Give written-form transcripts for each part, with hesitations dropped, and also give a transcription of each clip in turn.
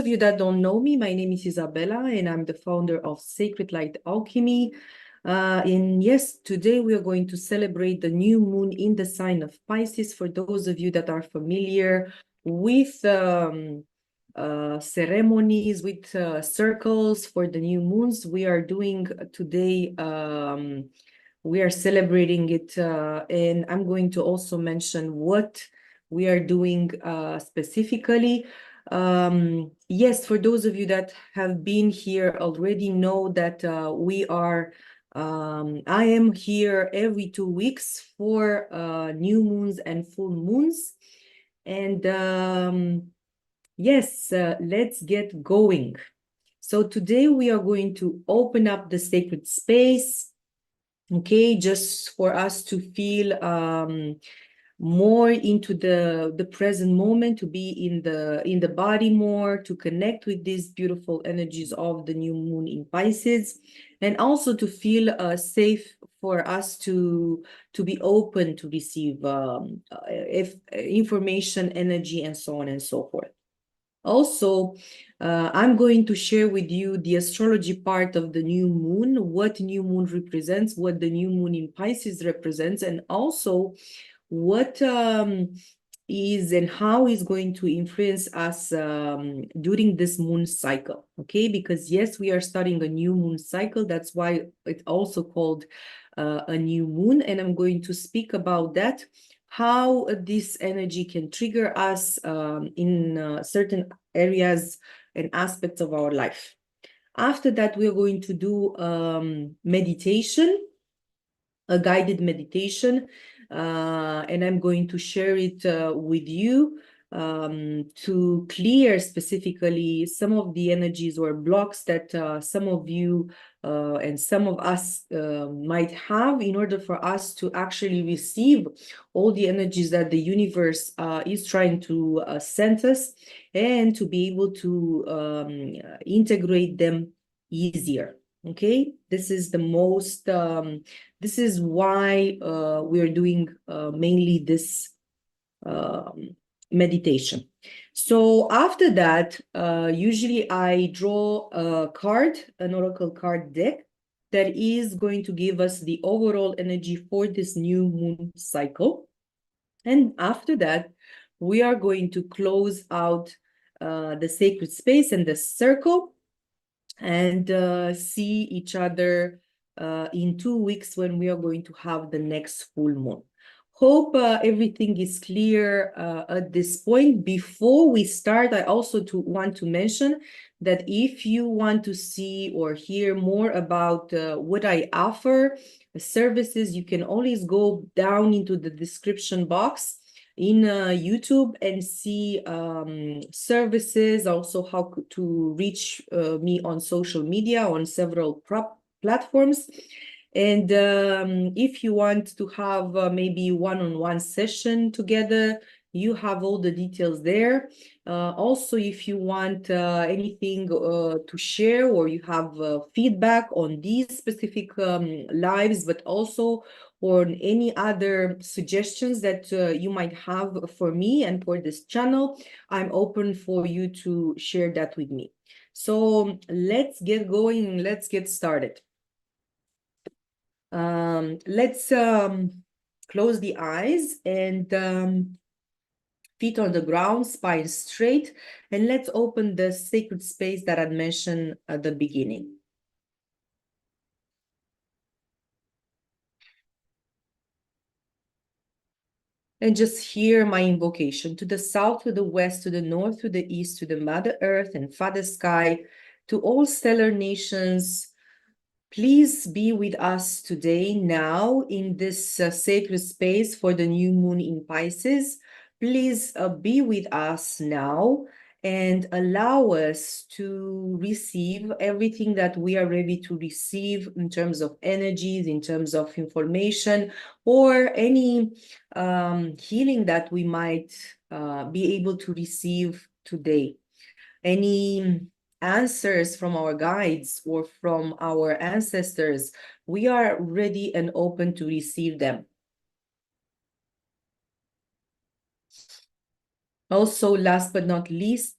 Of you that don't know me, my name is Isabela and I'm the founder of Sacred Light Alchemy. And yes, today we are going to celebrate the new moon in the sign of Pisces. For those of you that are familiar with ceremonies, with circles for the new moons, we are doing today, we are celebrating it. And I'm going to also mention what we are doing specifically. Yes, for those of you that have been here already know that I am here every 2 weeks for new moons and full moons. And yes, let's get going. So today we are going to open up the sacred space, okay, just for us to feel more into the present moment, to be in the body more, to connect with these beautiful energies of the new moon in Pisces, and also to feel safe for us to be open to receive if information, energy, and so on and so forth. Also, I'm going to share with you the astrology part of the new moon, what new moon represents, what the new moon in Pisces represents, and also what is and how is going to influence us during this moon cycle, okay? Because yes, we are starting a new moon cycle. That's why it's also called a new moon, and I'm going to speak about that, how this energy can trigger us in certain areas and aspects of our life. After that, we're going to do meditation, a guided meditation, and I'm going to share it with you to clear specifically some of the energies or blocks that some of you and some of us might have, in order for us to actually receive all the energies that the universe is trying to send us, and to be able to integrate them easier. Okay, this is the most this is why we are doing mainly this meditation. So after that, usually I draw a card, an oracle card deck, that is going to give us the overall energy for this new moon cycle. And after that, we are going to close out the sacred space and the circle, and see each other in 2 weeks when we are going to have the next full moon. Hope everything is clear at this point. Before we start, I also want to mention that if you want to see or hear more about what I offer, services, you can always go down into the description box in YouTube and see services, also how to reach me on social media, on several platforms. And if you want to have maybe one-on-one session together, you have all the details there. Also, if you want anything to share, or you have feedback on these specific lives, but also or any other suggestions that you might have for me and for this channel, I'm open for you to share that with me. So let's get going, let's get started. Let's close the eyes and feet on the ground, spine straight, and let's open the sacred space that I mentioned at the beginning. And just hear my invocation: to the south, to the west, to the north, to the east, to the Mother Earth and Father Sky, to all stellar nations. Please be with us today, now, in this sacred space for the new moon in Pisces. Please be with us now and allow us to receive everything that we are ready to receive in terms of energies, in terms of information, or any healing that we might be able to receive today. Any answers from our guides or from our ancestors, we are ready and open to receive them. Also, last but not least,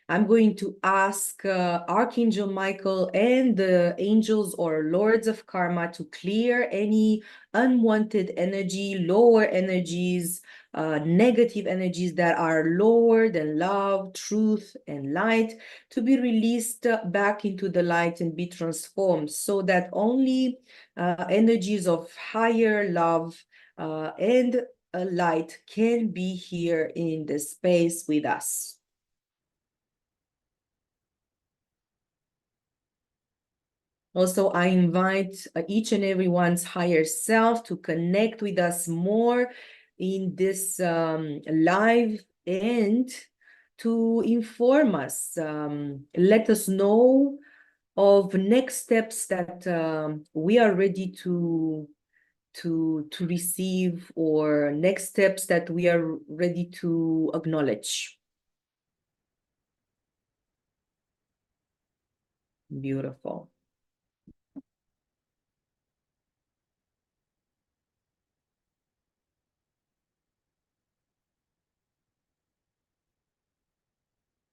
I'm going to ask Archangel Michael and the angels or lords of karma to clear any unwanted energy, lower energies, negative energies that are lower than love, truth, and light, to be released back into the light and be transformed, so that only energies of higher love and light can be here in the space with us. Also, I invite each and everyone's higher self to connect with us more in this live and to inform us, let us know of next steps that we are ready to receive, or next steps that we are ready to acknowledge. Beautiful.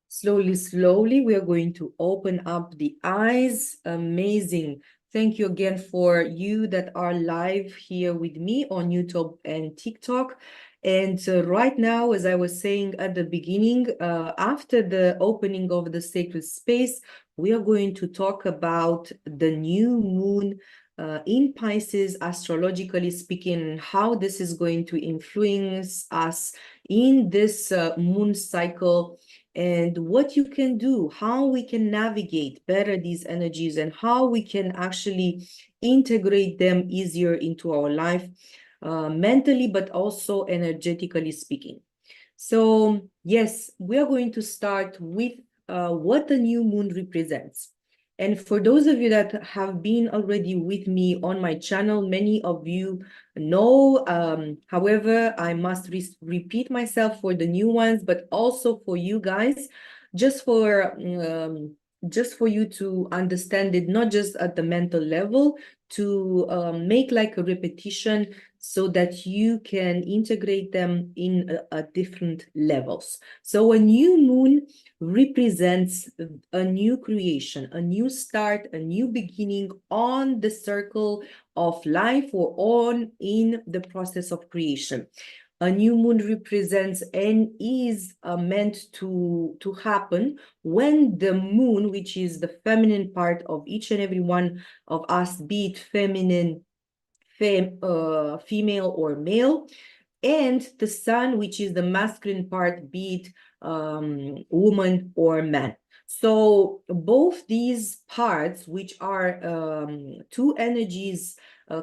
Slowly, slowly, we are going to open up the eyes. Amazing. Thank you again for you that are live here with me on YouTube and TikTok. And right now, as I was saying at the beginning, after the opening of the sacred space, we are going to talk about the new moon in Pisces, astrologically speaking, how this is going to influence us in this moon cycle, and what you can do, how we can navigate better these energies, and how we can actually integrate them easier into our life, mentally, but also energetically speaking. So yes, we are going to start with what the new moon represents. And for those of you that have been already with me on my channel, many of you know. However, I must repeat myself for the new ones, but also for you guys, just for you to understand it, not just at the mental level, to make like a repetition so that you can integrate them in different levels. So a new moon represents a new creation, a new start, a new beginning on the circle of life, or on in the process of creation. A new moon represents and is meant to happen when the moon, which is the feminine part of each and every one of us, be it feminine, female or male, and the sun, which is the masculine part, be it woman or man. So both these parts, which are two energies,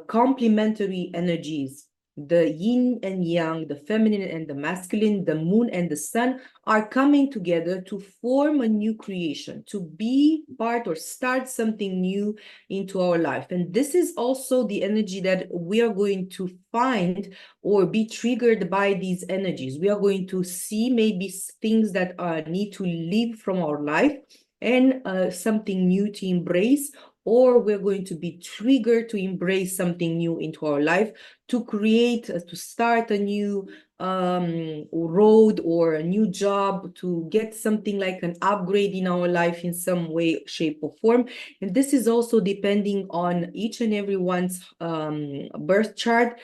complementary energies, the yin and yang, the feminine and the masculine, the moon and the sun, are coming together to form a new creation, to be part or start something new into our life. And this is also the energy that we are going to find or be triggered by these energies. We are going to see maybe things that need to leave from our life, and something new to embrace, or we're going to be triggered to embrace something new into our life, to create, to start a new road or a new job, to get something like an upgrade in our life in some way, shape, or form. And this is also depending on each and everyone's birth chart.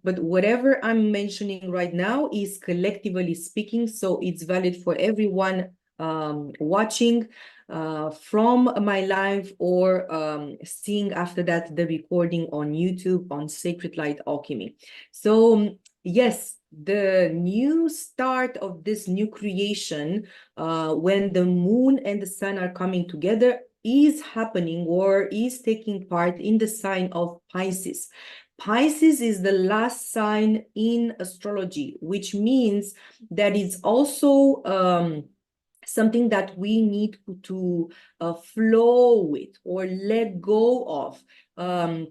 But whatever I'm mentioning right now is collectively speaking, so it's valid for everyone watching from my live, or seeing after that the recording on YouTube on Sacred Light Alchemy. So yes, the new start of this new creation, when the moon and the sun are coming together, is happening or is taking part in the sign of Pisces. Pisces is the last sign in astrology, which means that it's also something that we need to flow with or let go of.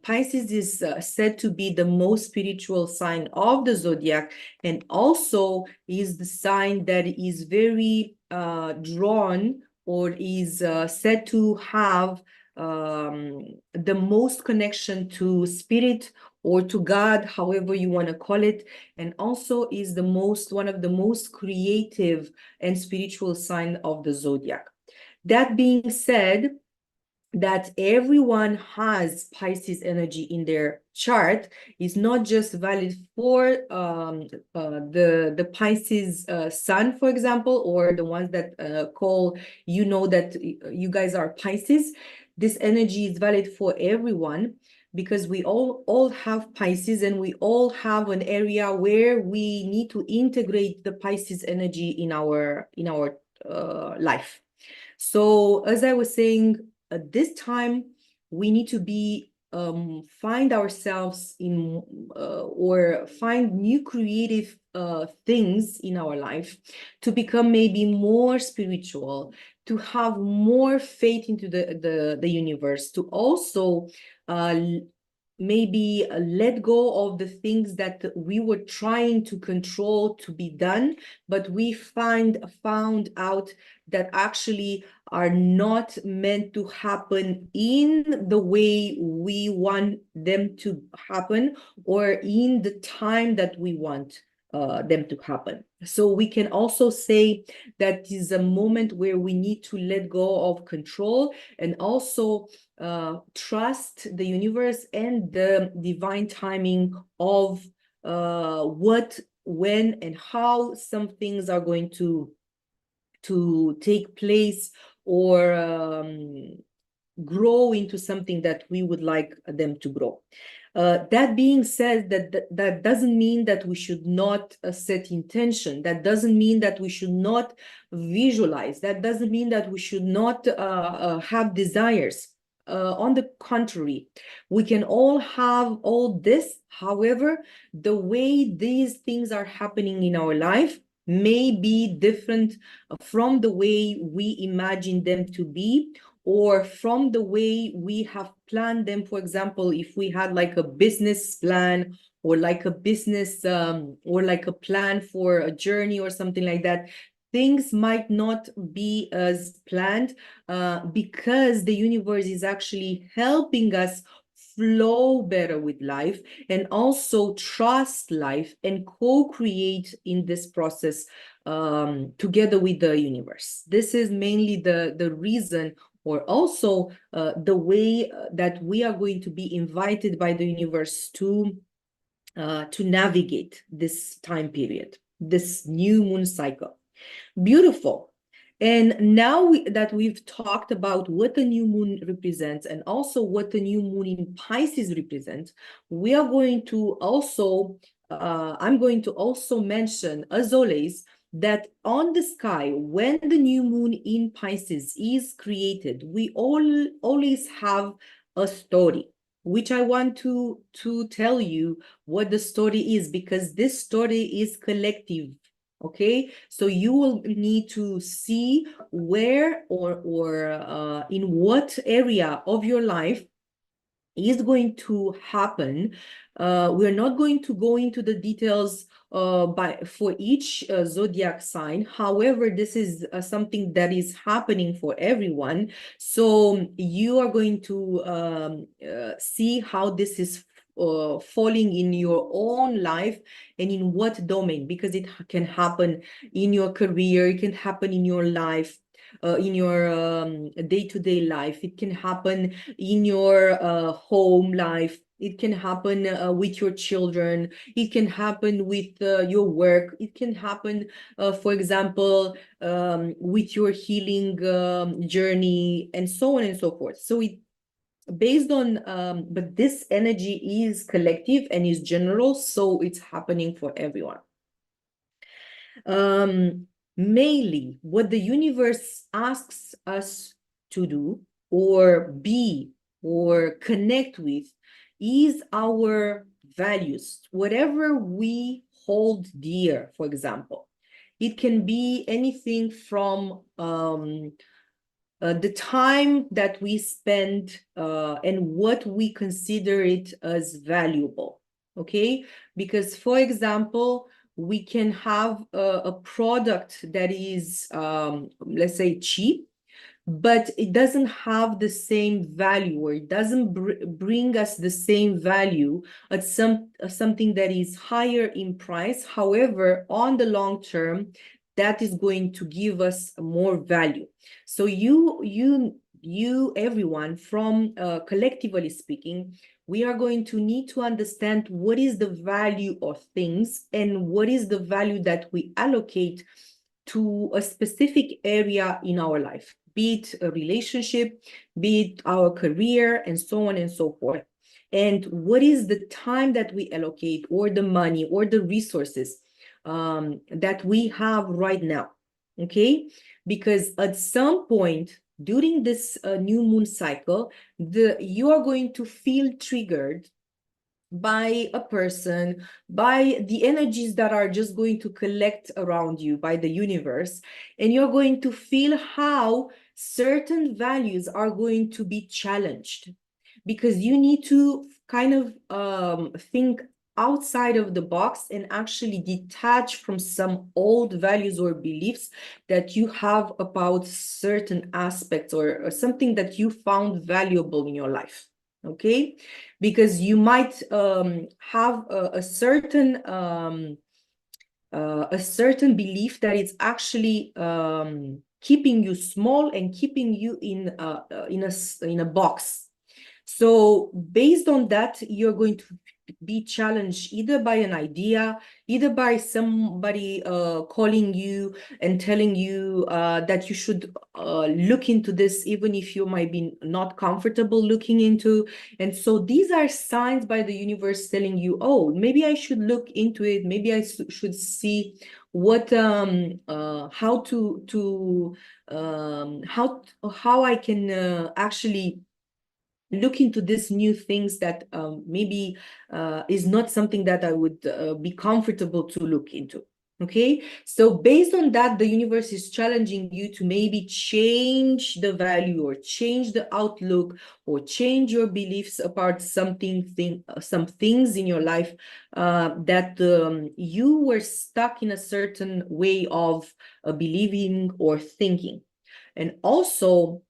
Pisces is said to be the most spiritual sign of the zodiac, and also is the sign that is very drawn, or is said to have the most connection to spirit or to God, however you want to call it, and also is one of the most creative and spiritual sign of the zodiac. That being said, that everyone has Pisces energy in their chart is not just valid for the Pisces sun, for example, or the ones that call, that you guys are Pisces. This energy is valid for everyone, because we all have Pisces, and we all have an area where we need to integrate the Pisces energy in our life. So as I was saying, at this time, we need to find ourselves in or find new creative things in our life to become maybe more spiritual, to have more faith into the universe, to also maybe let go of the things that we were trying to control to be done, but we found out that actually are not meant to happen in the way we want them to happen, or in the time that we want them to happen. So we can also say that is a moment where we need to let go of control, and also trust the universe and the divine timing of what, when, and how some things are going to take place, or grow into something that we would like them to grow. That being said, that doesn't mean that we should not set intention. That doesn't mean that we should not visualize. That doesn't mean that we should not have desires. On the contrary, we can all have all this. However, the way these things are happening in our life may be different from the way we imagine them to be, or from the way we have planned them. For example, if we had like a business plan, or like a business or like a plan for a journey or something like that, things might not be as planned, because the universe is actually helping us flow better with life, and also trust life and co-create in this process together with the universe. This is mainly the reason, or also the way that we are going to be invited by the universe to navigate this time period, this new moon cycle. Beautiful. And now that we've talked about what the new moon represents, and also what the new moon in Pisces represents, we are going to also, I'm going to also mention, as always, that on the sky, when the new moon in Pisces is created, we always have a story, which I want to tell you what the story is, because this story is collective. Okay, so you will need to see where, or in what area of your life is going to happen. We're not going to go into the details for each zodiac sign. However, this is something that is happening for everyone. So you are going to see how this is falling in your own life, and in what domain, because it can happen in your career, it can happen in your life, in your day-to-day life, it can happen in your home life, it can happen with your children, it can happen with your work, it can happen, for example, with your healing journey, and so on and so forth. So it based on but this energy is collective and is general, so it's happening for everyone. Mainly what the universe asks us to do, or be, or connect with, is our values, whatever we hold dear. For example, it can be anything from the time that we spend and what we consider it as valuable. Okay, because for example, we can have a product that is let's say cheap, but it doesn't have the same value, or it doesn't bring us the same value at something that is higher in price. However, on the long term, that is going to give us more value. So everyone, from collectively speaking, we are going to need to understand what is the value of things and what is the value that we allocate to a specific area in our life, be it a relationship, be it our career, and so on and so forth. And what is the time that we allocate, or the money, or the resources that we have right now, okay? Because at some point during this new moon cycle, you are going to feel triggered by a person, by the energies that are just going to collect around you, by the universe, and you're going to feel how certain values are going to be challenged, because you need to kind of think outside of the box and actually detach from some old values or beliefs that you have about certain aspects, or something that you found valuable in your life. Okay, because you might have a certain belief that it's actually keeping you small and keeping you in a box. So based on that, you're going to be challenged either by an idea, either by somebody calling you and telling you that you should look into this, even if you might be not comfortable looking into. And so these are signs by the universe telling you, oh, maybe I should look into it. Maybe I should see what how how I can actually look into these new things that maybe is not something that I would be comfortable to look into. Okay, so based on that, the universe is challenging you to maybe change the value, or change the outlook, or change your beliefs about some things in your life that you were stuck in a certain way of believing or thinking. And also,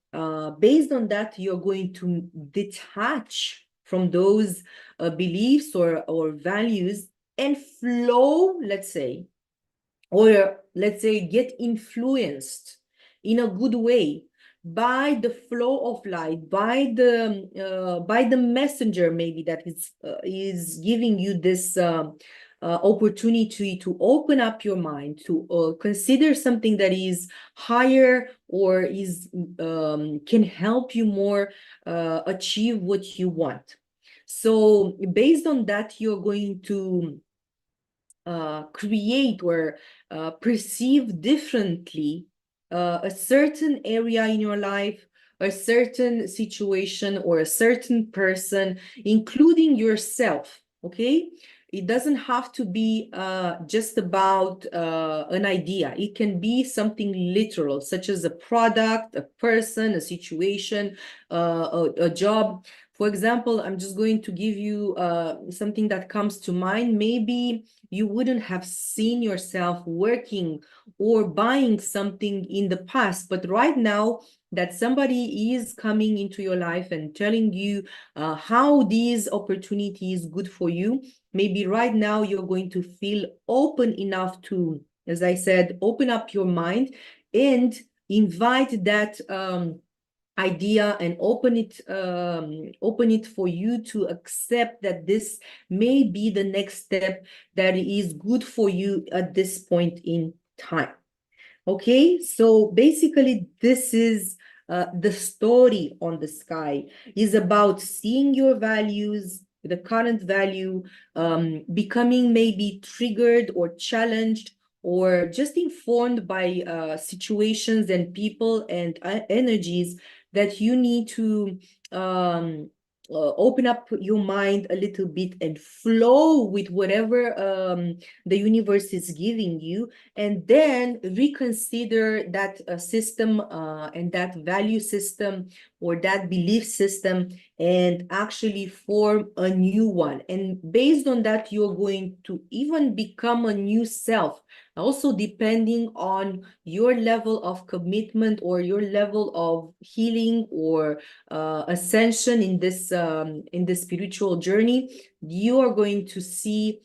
based on that, you're going to detach from those beliefs or values and flow, let's say, or let's say get influenced in a good way by the flow of light, by the messenger maybe that is giving you this opportunity to open up your mind, to consider something that is higher, or is can help you more achieve what you want. So based on that, you're going to create or perceive differently a certain area in your life, a certain situation, or a certain person, including yourself. Okay, it doesn't have to be just about an idea. It can be something literal, such as a product, a person, a situation, a job. For example, I'm just going to give you something that comes to mind. Maybe you wouldn't have seen yourself working or buying something in the past, but right now that somebody is coming into your life and telling you how these opportunities good for you, maybe right now you're going to feel open enough to, as I said, open up your mind and invite that idea, and open it for you to accept that this may be the next step that is good for you at this point in time. Okay, so basically this is the story on the sky, is about seeing your values, the current value, becoming maybe triggered or challenged, or just informed by situations and people and energies that you need to open up your mind a little bit and flow with whatever the universe is giving you, and then reconsider that system and that value system, or that belief system, and actually form a new one. And based on that, you're going to even become a new self, also depending on your level of commitment or your level of healing or ascension in this spiritual journey. You are going to see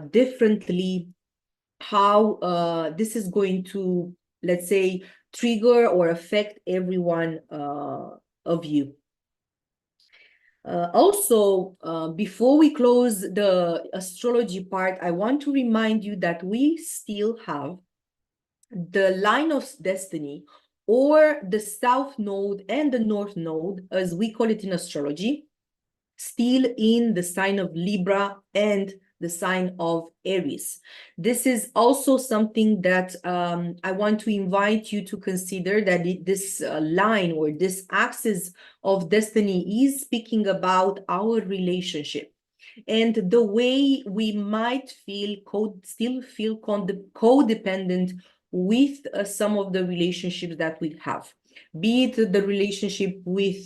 differently how this is going to, let's say, trigger or affect every one of you. Also, before we close the astrology part, I want to remind you that we still have the line of destiny, or the south node and the north node, as we call it in astrology, still in the sign of Libra and the sign of Aries. This is also something that I want to invite you to consider, that this line or this axis of destiny is speaking about our relationship and the way we might still feel codependent with some of the relationships that we have, be it the relationship with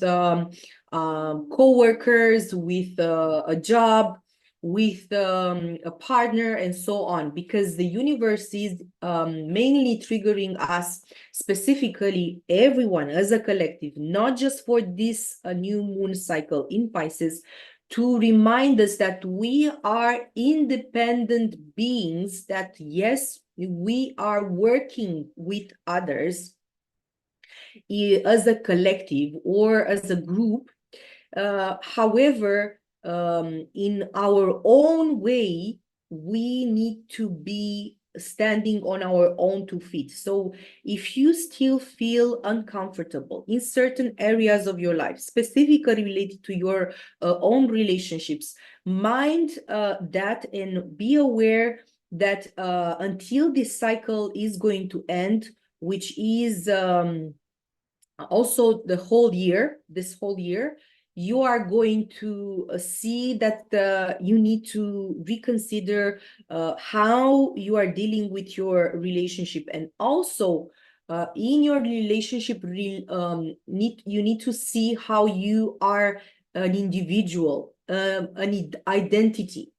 co-workers, with a job, with a partner, and so on, because the universe is mainly triggering us, specifically everyone as a collective, not just for this new moon cycle in Pisces, to remind us that we are independent beings, that yes, we are working with others as a collective or as a group. However, in our own way, we need to be standing on our own 2 feet. So if you still feel uncomfortable in certain areas of your life, specifically related to your own relationships, mind that and be aware that until this cycle is going to end, which is also this whole year, you are going to see that you need to reconsider how you are dealing with your relationship. And also in your relationship, you need to see how you are an individual, an identity,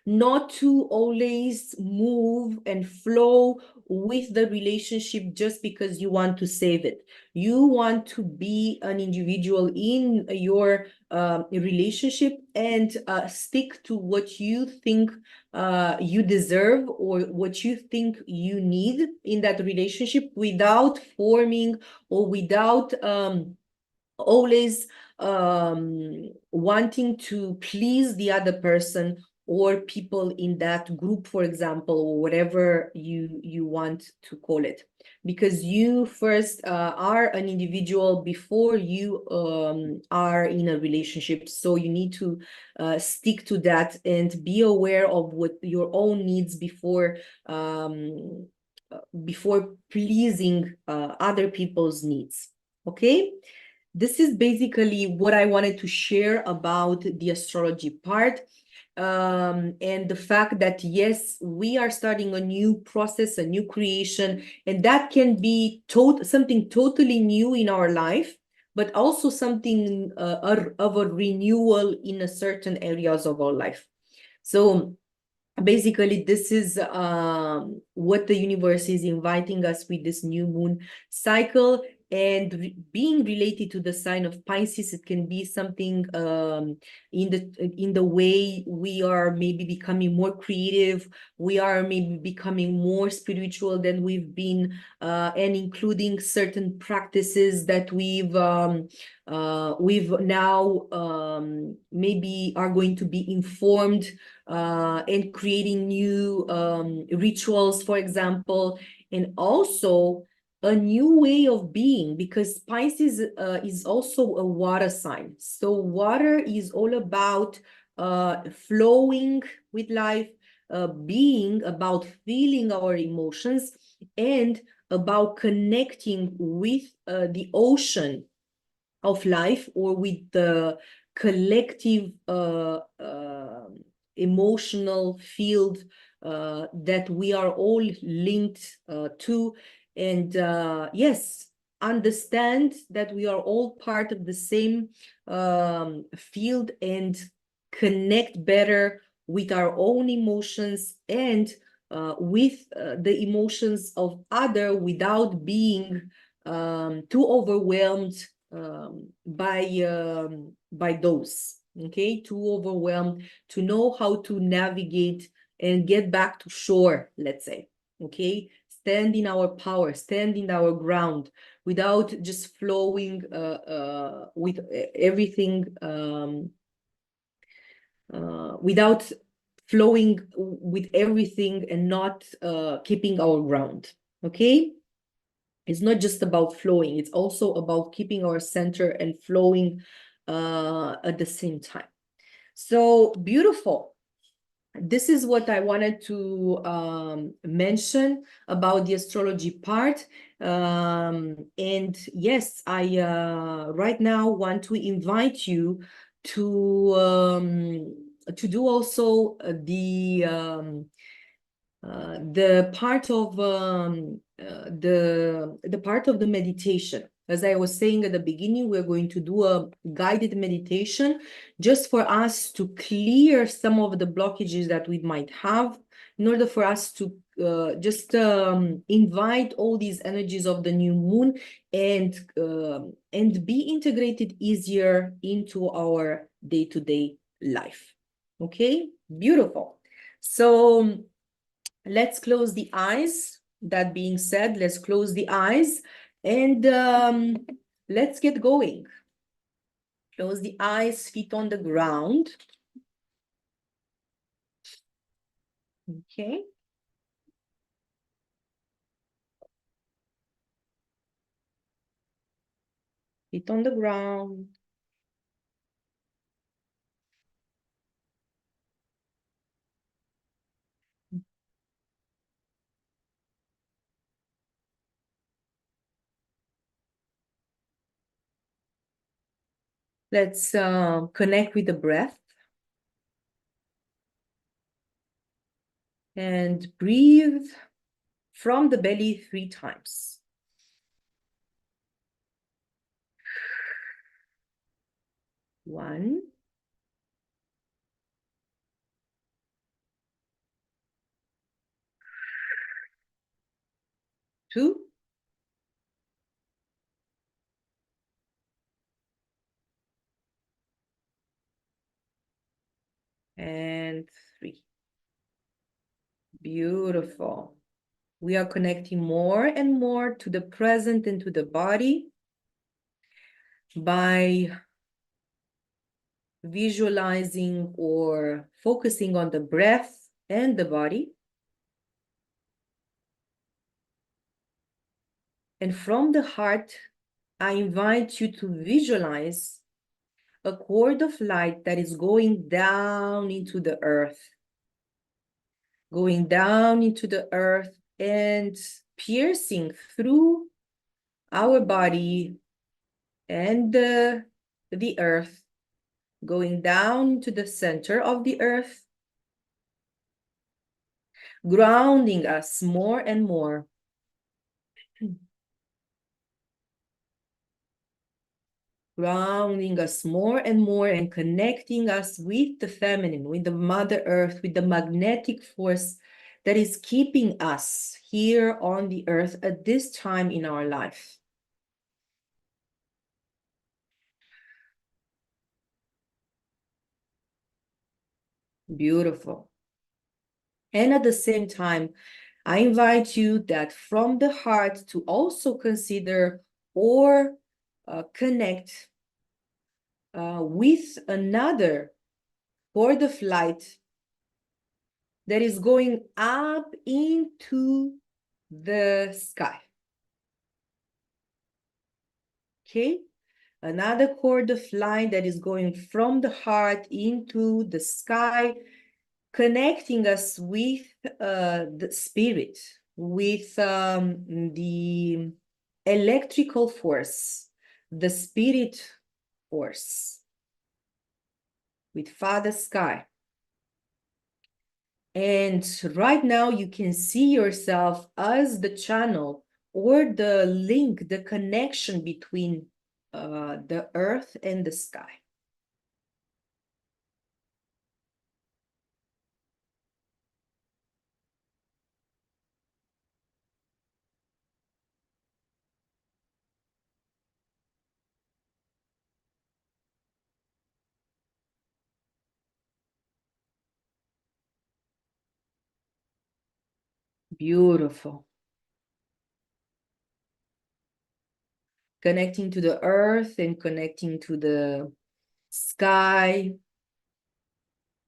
not to always move and flow with the relationship just because you want to save it. You want to be an individual in your relationship and stick to what you think you deserve or what you think you need in that relationship, without forming or without always wanting to please the other person or people in that group, for example, or whatever you want to call it, because you first are an individual before you are in a relationship. So you need to stick to that and be aware of what your own needs before pleasing other people's needs. Okay, this is basically what I wanted to share about the astrology part. And the fact that, yes, we are starting a new process, a new creation, and that can be something totally new in our life, but also something of a renewal in a certain areas of our life. So basically, this is what the universe is inviting us with this new moon cycle. And being related to the sign of Pisces, it can be something in the way we are maybe becoming more creative, we are maybe becoming more spiritual than we've been, and including certain practices that we've now maybe are going to be informed and creating new rituals, for example, and also a new way of being, because Pisces is also a water sign. So water is all about flowing with life, being about feeling our emotions, and about connecting with the ocean of life, or with the collective emotional field that we are all linked to. And yes, understand that we are all part of the same field and connect better with our own emotions and with the emotions of other without being too overwhelmed by those. Okay, too overwhelmed, to know how to navigate and get back to shore, let's say. Okay, stand in our power, stand in our ground without just flowing with everything, without flowing with everything and not keeping our ground. Okay, it's not just about flowing, it's also about keeping our center and flowing at the same time. So beautiful. This is what I wanted to mention about the astrology part. And yes, I right now want to invite you to do also the part of the part of the meditation. As I was saying at the beginning, we're going to do a guided meditation just for us to clear some of the blockages that we might have, in order for us to just invite all these energies of the new moon and be integrated easier into our day-to-day life. Okay, beautiful. So let's close the eyes. That being said, let's close the eyes and let's get going. Close the eyes, feet on the ground. Okay. Feet on the ground. Let's connect with the breath and breathe from the belly 3 times. 1, 2, and 3. Beautiful. We are connecting more and more to the present and to the body by visualizing or focusing on the breath and the body. And from the heart, I invite you to visualize a cord of light that is going down into the earth, going down into the earth and piercing through our body and the earth, going down to the center of the earth, grounding us more and more. Grounding us more and more and connecting us with the feminine, with the Mother Earth, with the magnetic force that is keeping us here on the earth at this time in our life. Beautiful. And at the same time, I invite you that from the heart to also consider or connect with another cord of light that is going up into the sky. Okay, another cord of light that is going from the heart into the sky, connecting us with the spirit, with the electrical force, the spirit force, with Father Sky. And right now you can see yourself as the channel or the link, the connection between the earth and the sky. Beautiful. Connecting to the earth and connecting to the sky.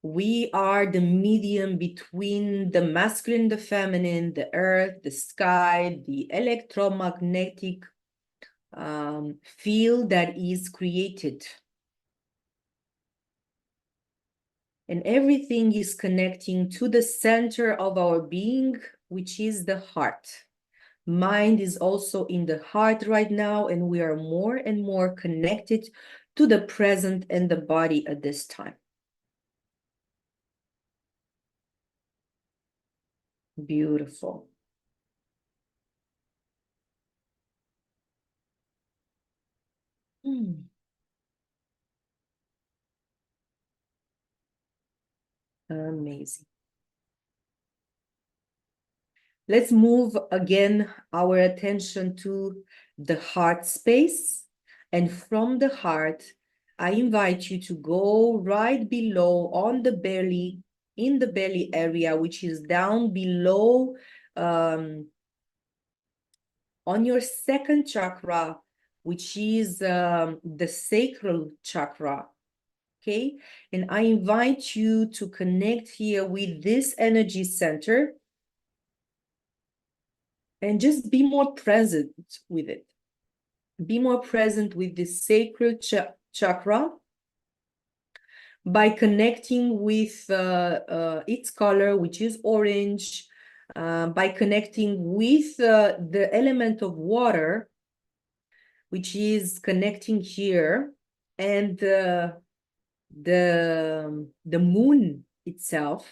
We are the medium between the masculine, the feminine, the earth, the sky, the electromagnetic field that is created. And everything is connecting to the center of our being, which is the heart. Mind is also in the heart right now, and we are more and more connected to the present and the body at this time. Beautiful. Amazing. Let's move again our attention to the heart space. And from the heart, I invite you to go right below on the belly, in the belly area, which is down below on your second chakra, which is the sacral chakra. Okay, and I invite you to connect here with this energy center and just be more present with it. Be more present with this sacral chakra by connecting with its color, which is orange, by connecting with the element of water, which is connecting here, and the moon itself.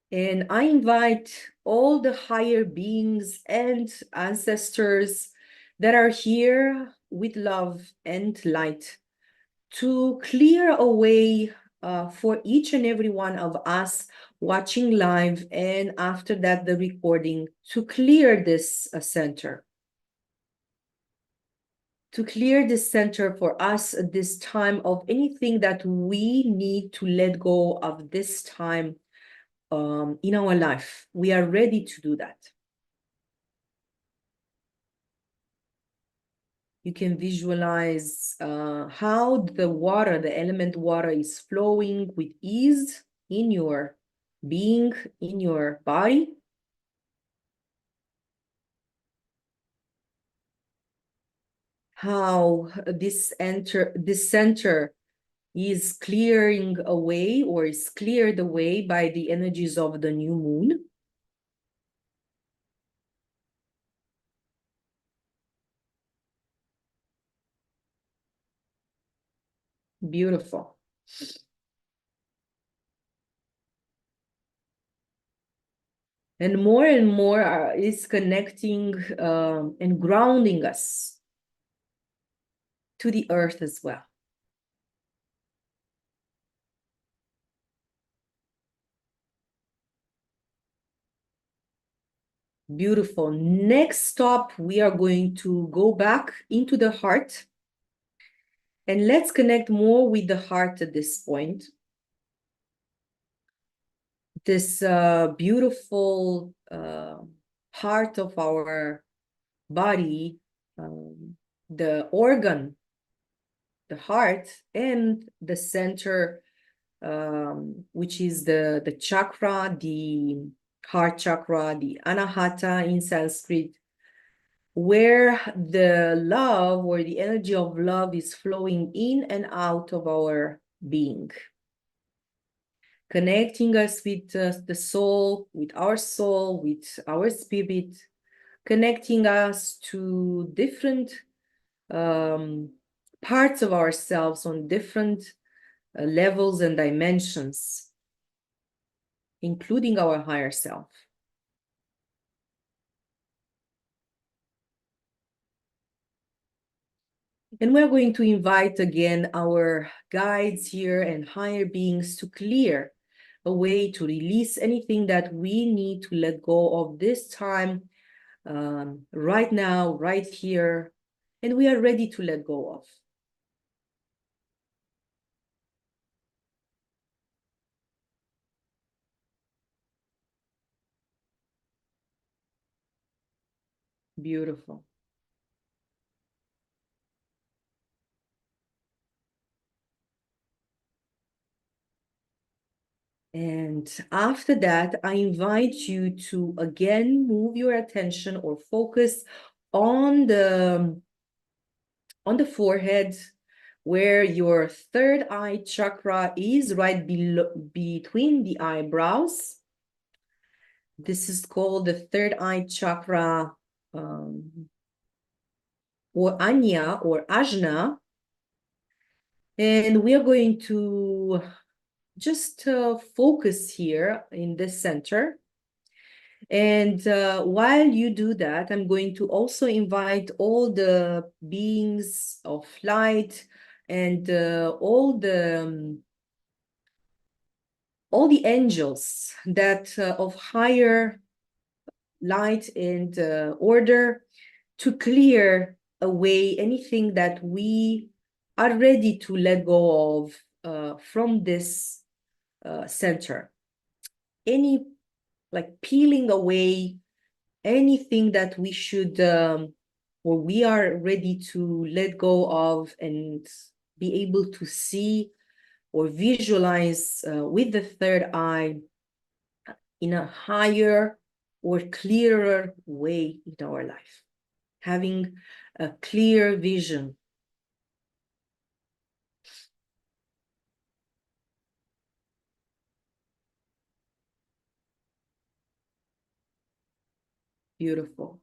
And I invite all the higher beings and ancestors that are here with love and light to clear away for each and every one of us watching live, and after that the recording, to clear this center. To clear this center for us at this time of anything that we need to let go of this time in our life. We are ready to do that. You can visualize how the water, the element water, is flowing with ease in your being, in your body. How this center is clearing away, or is cleared away by the energies of the new moon. Beautiful. And more is connecting and grounding us to the earth as well. Beautiful. Next stop, we are going to go back into the heart. And let's connect more with the heart at this point. This beautiful heart of our body, the organ, the heart, and the center, which is the chakra, the heart chakra, the anahata in Sanskrit, where the love or the energy of love is flowing in and out of our being, connecting us with the soul, with our spirit, connecting us to different parts of ourselves on different levels and dimensions, including our higher self. And we're going to invite again our guides here and higher beings to clear a way to release anything that we need to let go of this time, right now, right here, and we are ready to let go of. Beautiful. And after that, I invite you to again move your attention or focus on the forehead, where your third eye chakra is, right below, between the eyebrows. This is called the third eye chakra, or Anya or Ajna. And we are going to just focus here in the center. And while you do that, I'm going to also invite all the beings of light and all the angels that of higher light and order, to clear away anything that we are ready to let go of from this center. Any, like, peeling away anything that we should or we are ready to let go of, and be able to see or visualize with the third eye in a higher or clearer way in our life, having a clear vision. Beautiful.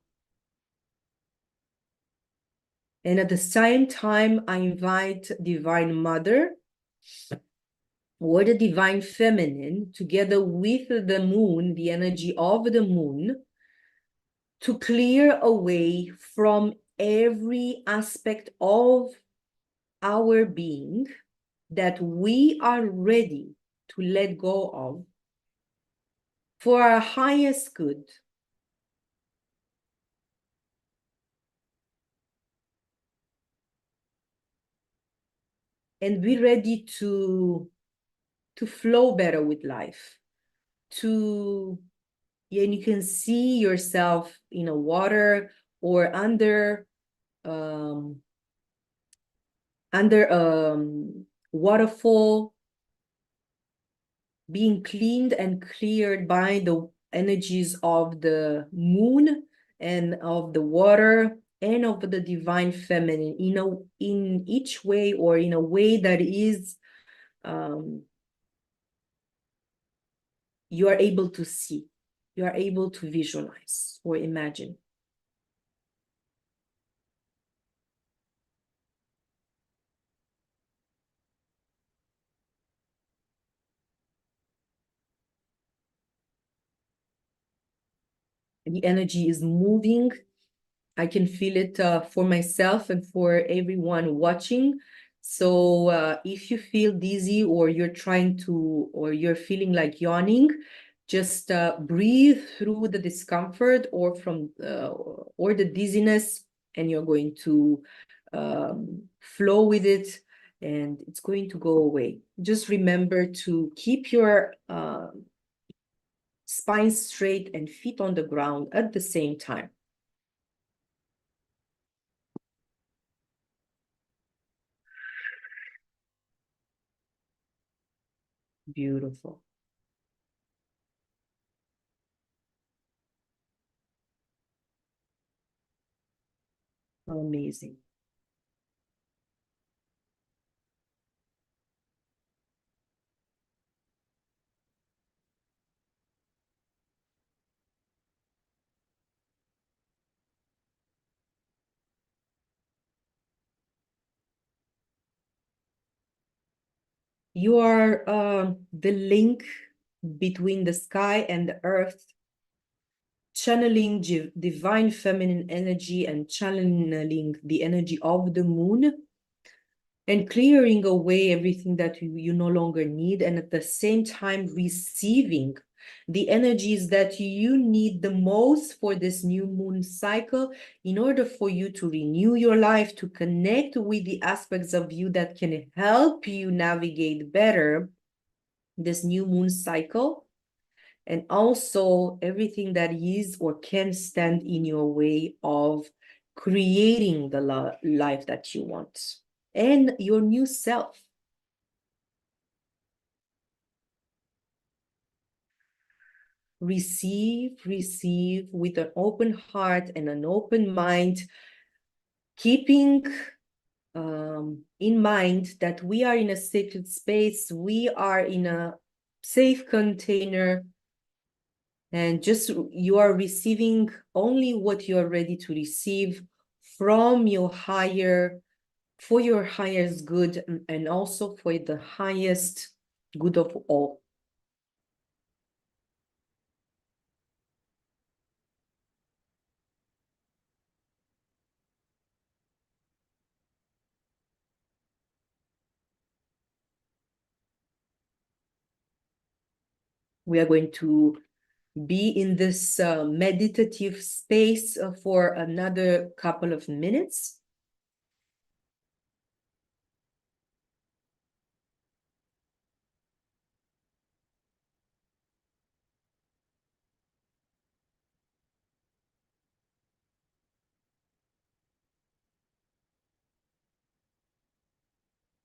And at the same time, I invite Divine Mother or the Divine Feminine, together with the moon, the energy of the moon, to clear away from every aspect of our being that we are ready to let go of for our highest good. And be ready to flow better with life, and you can see yourself in a water or under waterfall, being cleaned and cleared by the energies of the moon and of the water and of the divine feminine, in each way, or in a way that is you are able to see, you are able to visualize or imagine. The energy is moving. I can feel it for myself and for everyone watching. So if you feel dizzy, or you're feeling like yawning, just breathe through the discomfort or the dizziness, and you're going to flow with it, and it's going to go away. Just remember to keep your spine straight and feet on the ground at the same time. Beautiful. Amazing. You are the link between the sky and the earth, channeling divine feminine energy and channeling the energy of the moon, and clearing away everything that you no longer need, and at the same time receiving the energies that you need the most for this new moon cycle, in order for you to renew your life, to connect with the aspects of you that can help you navigate better this new moon cycle, and also everything that is or can stand in your way of creating the life that you want and your new self. Receive with an open heart and an open mind, keeping in mind that we are in a sacred space, we are in a safe container, and just you are receiving only what you are ready to receive from your higher, for your highest good, and also for the highest good of all. We are going to be in this meditative space for another couple of minutes.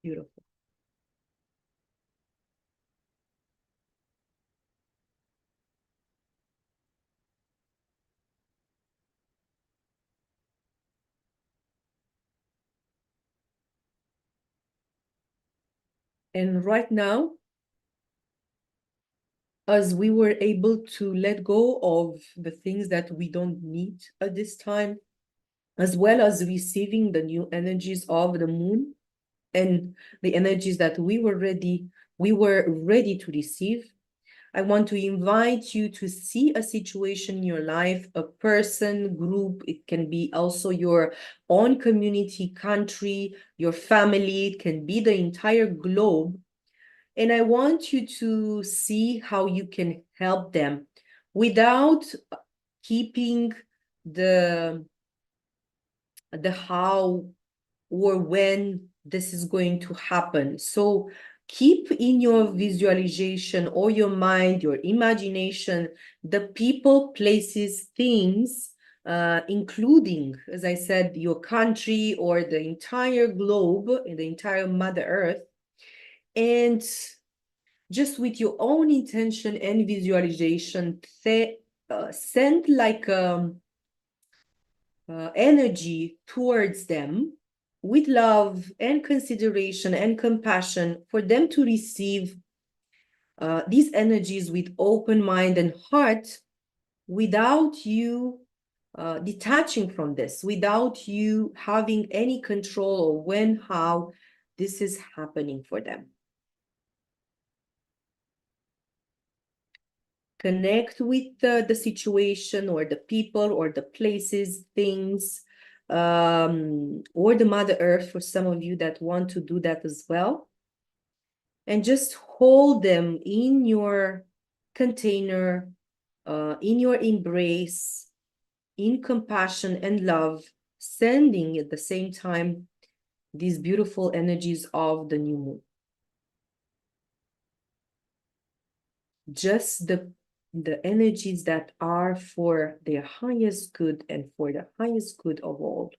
Beautiful. And right now, as we were able to let go of the things that we don't need at this time, as well as receiving the new energies of the moon and the energies that we were ready to receive, I want to invite you to see a situation in your life, a person, group. It can be also your own community, country, your family. It can be the entire globe. And I want you to see how you can help them without keeping the how or when this is going to happen. So keep in your visualization or your mind, your imagination, the people, places, things, including, as I said, your country or the entire globe, the entire Mother Earth. And just with your own intention and visualization, send like energy towards them with love and consideration and compassion, for them to receive these energies with open mind and heart, without you detaching from this, without you having any control or when, how this is happening for them. Connect with the situation or the people or the places, things, or the Mother Earth for some of you that want to do that as well. And just hold them in your container, in your embrace, in compassion and love, sending at the same time these beautiful energies of the new moon. Just the energies that are for their highest good and for the highest good of all.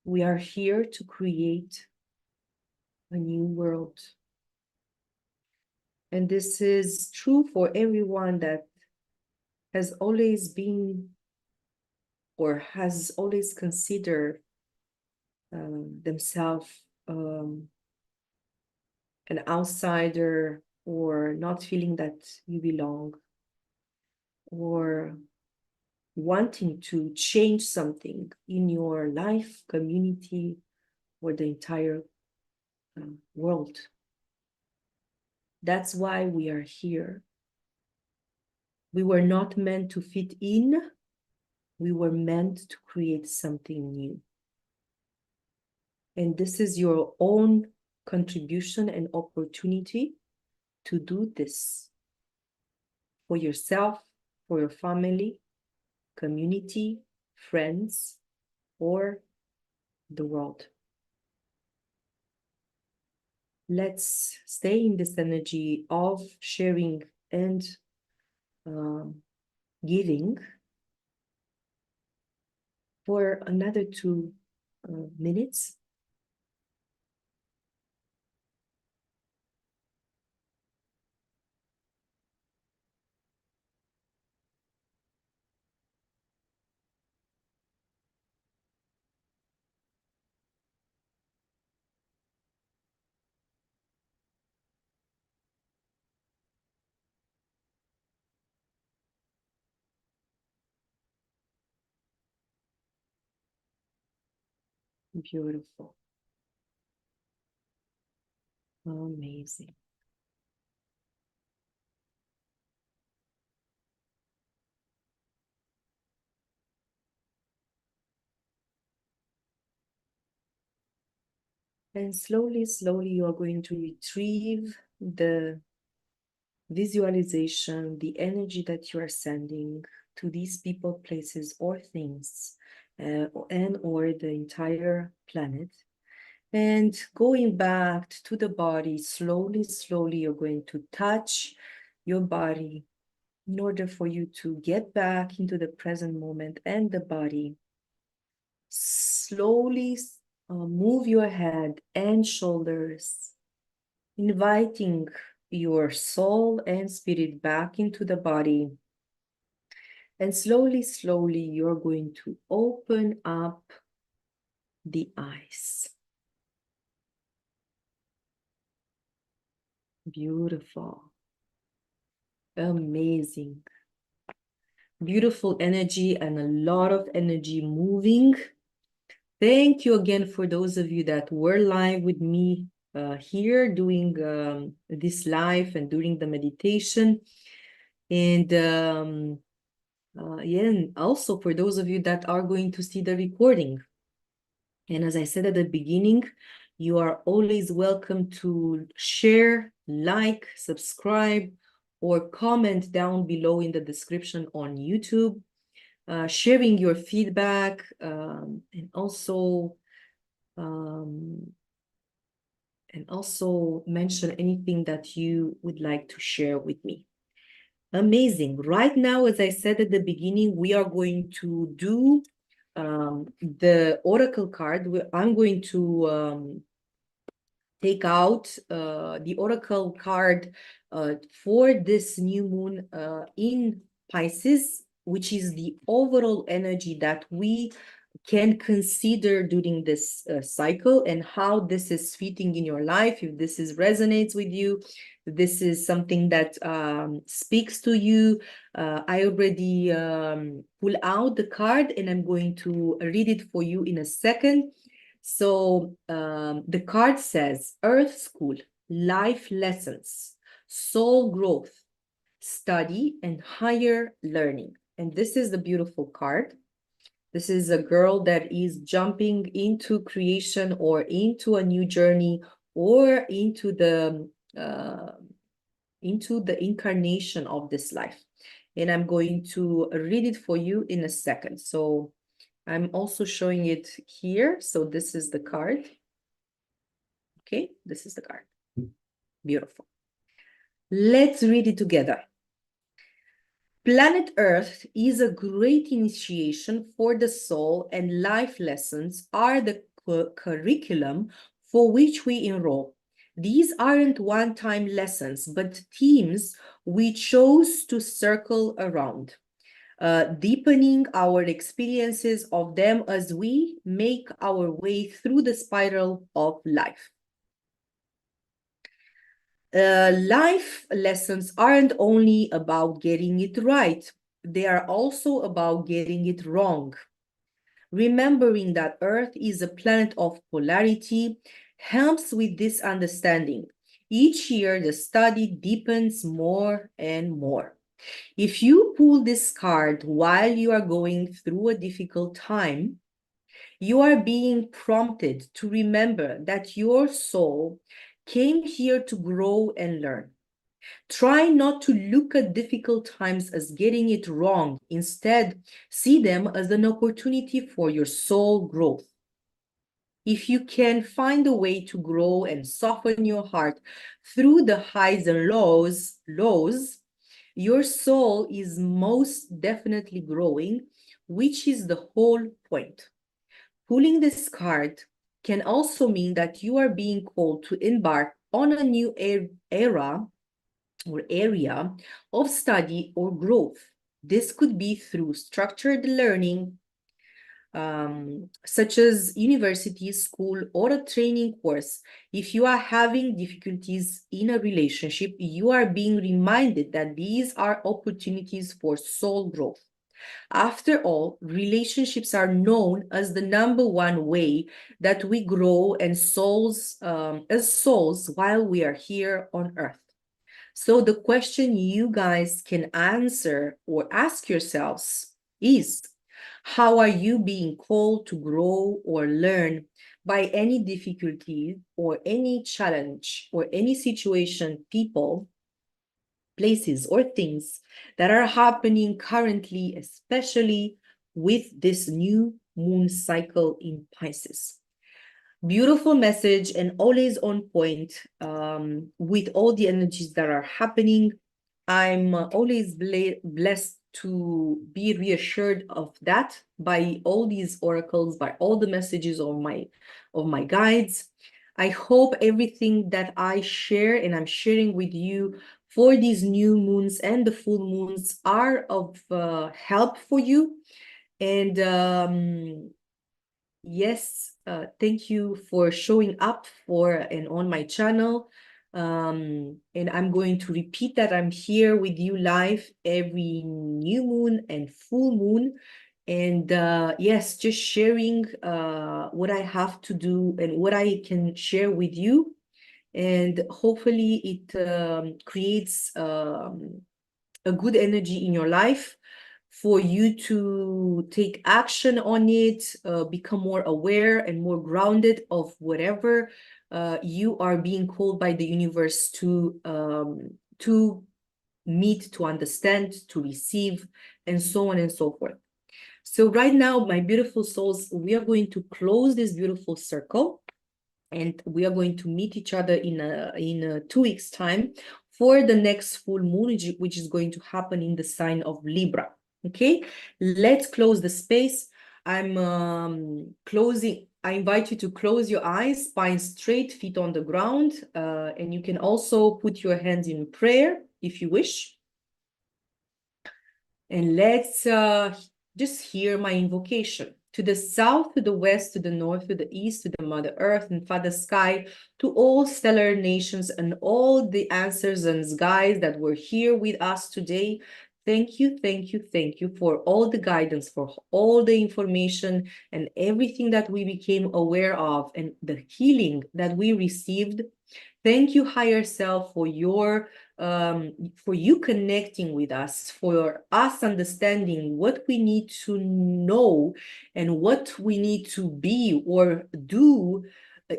We are here to create a new world. And this is true for everyone that has always been or has always considered themselves an outsider, or not feeling that you belong, or wanting to change something in your life, community, or the entire world. That's why we are here. We were not meant to fit in. We were meant to create something new. And this is your own contribution and opportunity to do this for yourself, for your family, community, friends, or the world. Let's stay in this energy of sharing and giving for another 2 minutes. Beautiful. Amazing. And slowly, slowly, you are going to retrieve the visualization, the energy that you are sending to these people, places, or things, and or the entire planet. And going back to the body, slowly, slowly, you're going to touch your body in order for you to get back into the present moment and the body. Slowly move your head and shoulders, inviting your soul and spirit back into the body. And slowly, slowly, you're going to open up the eyes. Beautiful. Amazing. Beautiful energy and a lot of energy moving. Thank you again for those of you that were live with me here doing this live and during the meditation. And yeah, and also for those of you that are going to see the recording. And as I said at the beginning, you are always welcome to share, like, subscribe, or comment down below in the description on YouTube, sharing your feedback, and also mention anything that you would like to share with me. Amazing. Right now, as I said at the beginning, we are going to do the oracle card. I'm going to take out the oracle card for this new moon in Pisces, which is the overall energy that we can consider during this cycle, and how this is fitting in your life, if this is resonates with you, this is something that speaks to you. I already pull out the card and I'm going to read it for you in a second. So the card says Earth School, life lessons, soul growth, study, and higher learning. And this is the beautiful card. This is a girl that is jumping into creation or into a new journey or into the incarnation of this life. And I'm going to read it for you in a second. So I'm also showing it here. So this is the card. Okay, this is the card. Beautiful. Let's read it together. Planet Earth is a great initiation for the soul, and life lessons are the curriculum for which we enroll. These aren't one-time lessons, but themes we chose to circle around. deepening our experiences of them as we make our way through the spiral of life. Life lessons aren't only about getting it right, they are also about getting it wrong. Remembering that Earth is a planet of polarity helps with this understanding. Each year, the study deepens more and more. If you pull this card while you are going through a difficult time, you are being prompted to remember that your soul came here to grow and learn. Try not to look at difficult times as getting it wrong. Instead, see them as an opportunity for your soul growth. If you can find a way to grow and soften your heart through the highs and lows, your soul is most definitely growing, which is the whole point. Pulling this card can also mean that you are being called to embark on a new era or area of study or growth. This could be through structured learning, such as university, school, or a training course. If you are having difficulties in a relationship, you are being reminded that these are opportunities for soul growth. After all, relationships are known as the #1 way that we grow and as souls while we are here on Earth. So the question you guys can answer or ask yourselves is, how are you being called to grow or learn by any difficulty or any challenge or any situation, people, places, or things that are happening currently, especially with this new moon cycle in Pisces? Beautiful message and always on point with all the energies that are happening. I'm always blessed to be reassured of that by all these oracles, by all the messages of my guides. I hope everything that I share and I'm sharing with you for these new moons and the full moons are of help for you. And yes, thank you for showing up for and on my channel. And I'm going to repeat that I'm here with you live every new moon and full moon. And yes, just sharing what I have to do and what I can share with you. And hopefully it creates a good energy in your life for you to take action on it, become more aware and more grounded of whatever you are being called by the universe to meet, to understand, to receive, and so on and so forth. So right now, my beautiful souls, we are going to close this beautiful circle, and we are going to meet each other in 2 weeks' time for the next full moon, which is going to happen in the sign of Libra. Okay, let's close the space. I'm closing. I invite you to close your eyes, spine straight, feet on the ground, and you can also put your hands in prayer if you wish. And let's just hear my invocation. To the south, to the west, to the north, to the east, to the Mother Earth and Father Sky, to all stellar nations and all the answers and guides that were here with us today. Thank you, thank you, thank you for all the guidance, for all the information and everything that we became aware of and the healing that we received. Thank you, higher self, for you connecting with us, for us understanding what we need to know and what we need to be or do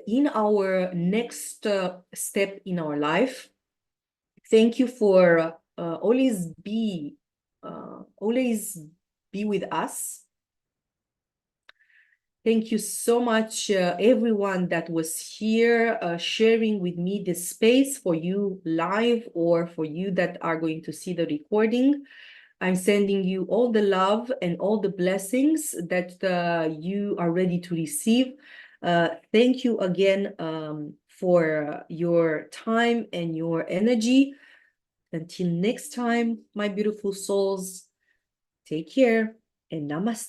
in our next step in our life. Thank you for always be with us. Thank you so much, everyone that was here sharing with me this space, for you live or for you that are going to see the recording. I'm sending you all the love and all the blessings that you are ready to receive. Thank you again for your time and your energy. Until next time, my beautiful souls, Take care and namaste.